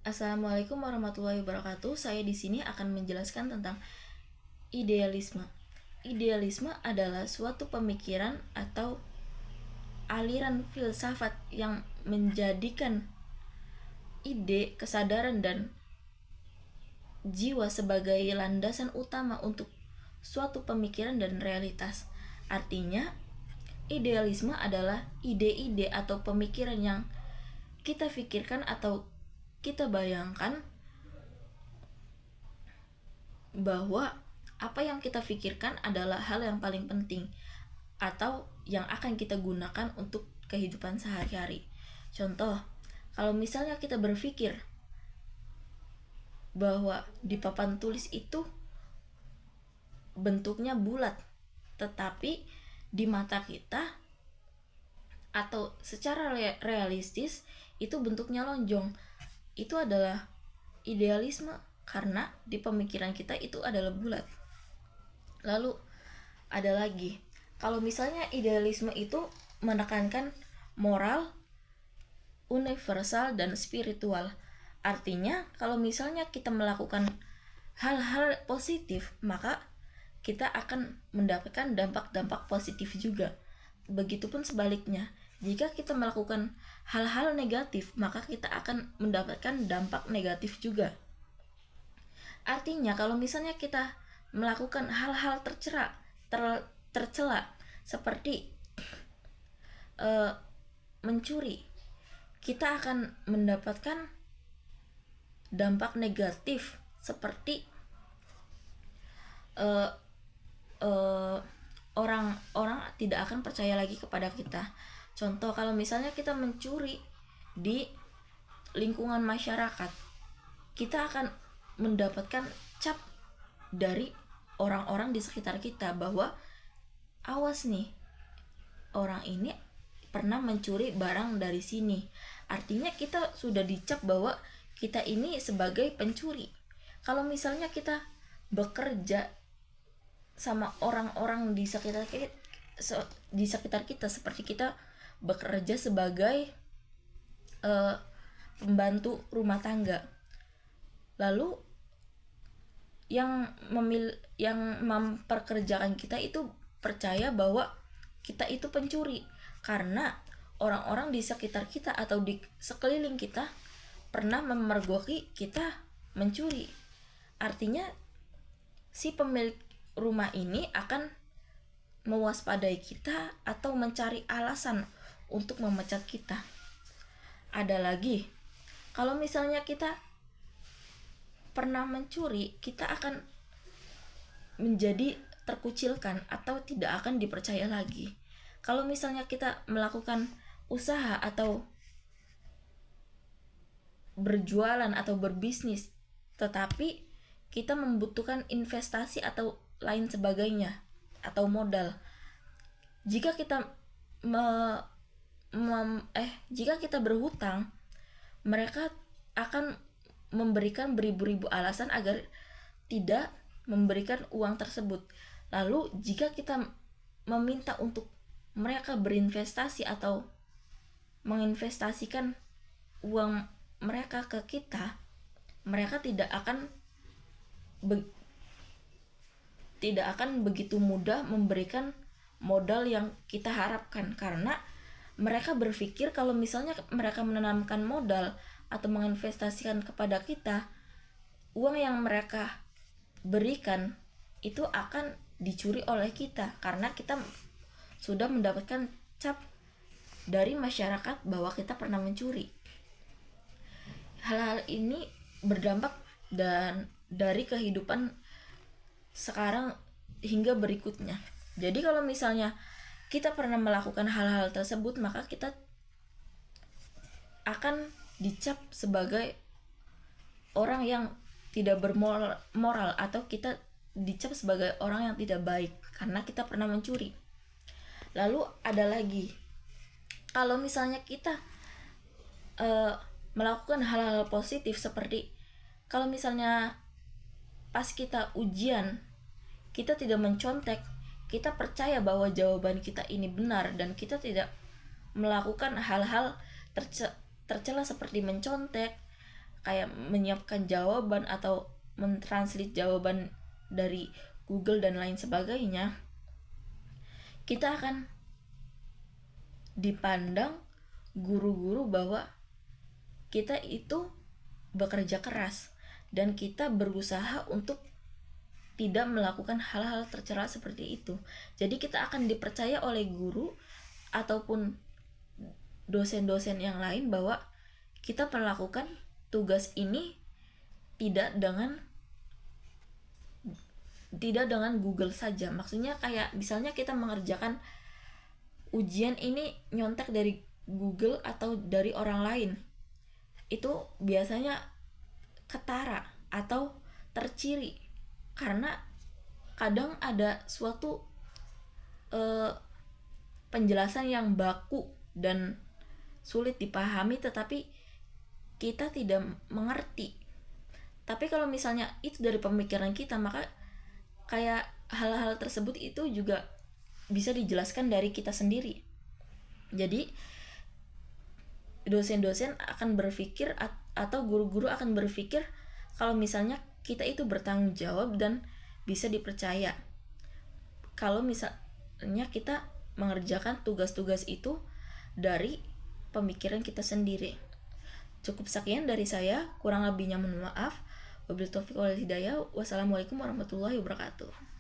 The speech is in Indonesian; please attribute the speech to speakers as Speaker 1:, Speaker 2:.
Speaker 1: Assalamualaikum warahmatullahi wabarakatuh. Saya di sini akan menjelaskan tentang idealisme. Idealisme adalah suatu pemikiran atau aliran filsafat yang menjadikan ide, kesadaran, dan jiwa sebagai landasan utama untuk suatu pemikiran dan realitas. Artinya, idealisme adalah ide-ide atau pemikiran yang kita pikirkan atau kita bayangkan bahwa apa yang kita pikirkan adalah hal yang paling penting atau yang akan kita gunakan untuk kehidupan sehari-hari. Contoh, kalau misalnya kita berpikir bahwa di papan tulis itu bentuknya bulat, tetapi di mata kita atau secara realistis itu bentuknya lonjong, itu adalah idealisme karena di pemikiran kita itu adalah bulat. Lalu ada lagi, kalau misalnya idealisme itu menekankan moral, universal, dan spiritual. Artinya kalau misalnya kita melakukan hal-hal positif, maka kita akan mendapatkan dampak-dampak positif juga. Begitupun sebaliknya, jika kita melakukan hal-hal negatif, maka kita akan mendapatkan dampak negatif juga. Artinya kalau misalnya kita melakukan hal-hal tercela seperti mencuri, kita akan mendapatkan dampak negatif seperti orang-orang tidak akan percaya lagi kepada kita. Contoh, kalau misalnya kita mencuri di lingkungan masyarakat, kita akan mendapatkan cap dari orang-orang di sekitar kita bahwa awas nih, orang ini pernah mencuri barang dari sini. Artinya kita sudah dicap bahwa kita ini sebagai pencuri. Kalau misalnya kita bekerja sama orang-orang di sekitar kita seperti kita bekerja sebagai pembantu rumah tangga, lalu yang memperkerjakan kita itu percaya bahwa kita itu pencuri karena orang-orang di sekitar kita atau di sekeliling kita pernah memergoki kita mencuri. Artinya si pemilik rumah ini akan mewaspadai kita atau mencari alasan untuk memecat kita. Ada lagi, kalau misalnya kita pernah mencuri, kita akan menjadi terkucilkan atau tidak akan dipercaya lagi. Kalau misalnya kita melakukan usaha atau berjualan atau berbisnis, tetapi kita membutuhkan investasi atau lain sebagainya atau modal, jika kita jika kita berhutang, mereka akan memberikan beribu-ribu alasan agar tidak memberikan uang tersebut. Lalu jika kita meminta untuk mereka berinvestasi atau menginvestasikan uang mereka ke kita, mereka tidak akan begitu mudah memberikan modal yang kita harapkan, karena mereka berpikir kalau misalnya mereka menanamkan modal atau menginvestasikan kepada kita, uang yang mereka berikan itu akan dicuri oleh kita karena kita sudah mendapatkan cap dari masyarakat bahwa kita pernah mencuri. Hal-hal ini berdampak dan dari kehidupan sekarang hingga berikutnya. Jadi kalau misalnya kita pernah melakukan hal-hal tersebut, maka kita akan dicap sebagai orang yang tidak bermoral atau kita dicap sebagai orang yang tidak baik karena kita pernah mencuri. Lalu ada lagi, kalau misalnya kita melakukan hal-hal positif seperti kalau misalnya pas kita ujian kita tidak mencontek, kita percaya bahwa jawaban kita ini benar dan kita tidak melakukan hal-hal tercela seperti mencontek, kayak menyiapkan jawaban atau mentranslate jawaban dari Google dan lain sebagainya, kita akan dipandang guru-guru bahwa kita itu bekerja keras dan kita berusaha untuk tidak melakukan hal-hal tercela seperti itu. Jadi kita akan dipercaya oleh guru ataupun dosen-dosen yang lain bahwa kita melakukan tugas ini tidak dengan Google saja. Maksudnya kayak misalnya kita mengerjakan ujian ini nyontek dari Google atau dari orang lain, itu biasanya ketara atau terciri karena kadang ada suatu penjelasan yang baku dan sulit dipahami tetapi kita tidak mengerti. Tapi kalau misalnya itu dari pemikiran kita, maka kayak hal-hal tersebut itu juga bisa dijelaskan dari kita sendiri. Jadi dosen-dosen akan berpikir atau guru-guru akan berpikir kalau misalnya kita itu bertanggung jawab dan bisa dipercaya. Kalau misalnya kita mengerjakan tugas-tugas itu dari pemikiran kita sendiri. Cukup sekian dari saya, kurang lebihnya mohon maaf. Wabillahi taufiq wal hidayah. Wassalamualaikum warahmatullahi wabarakatuh.